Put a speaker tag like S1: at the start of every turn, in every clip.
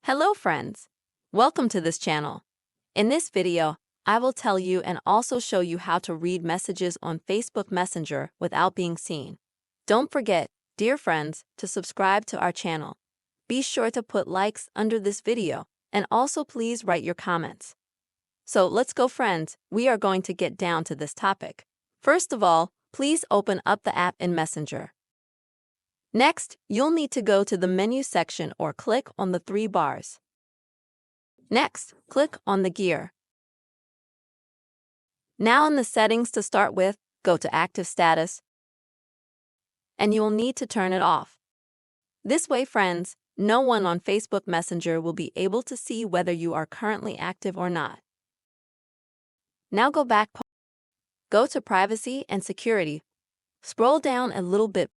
S1: Hello friends! Welcome to this channel. In this video, I will tell you and also show you how to read messages on Facebook Messenger without being seen. Don't forget, dear friends, to subscribe to our channel. Be sure to put likes under this video and also please write your comments. So let's go friends, we are going to get down to this topic. First of all, please open up the app in Messenger. Next, you'll need to go to the menu section or click on the three bars. Next, click on the gear. Now in the settings to start with, go to active status, and you will need to turn it off. This way, friends, no one on Facebook Messenger will be able to see whether you are currently active or not. Now go back, go to privacy and security, scroll down a little bit,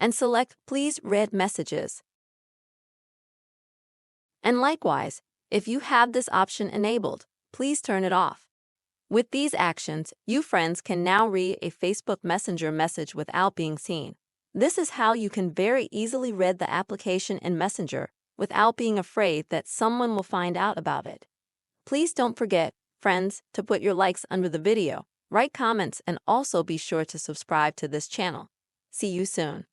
S1: and select Please Read Messages. And likewise, if you have this option enabled, please turn it off. With these actions, you friends can now read a Facebook Messenger message without being seen. This is how you can very easily read the application in Messenger without being afraid that someone will find out about it. Please don't forget, friends, to put your likes under the video, write comments, and also be sure to subscribe to this channel. See you soon.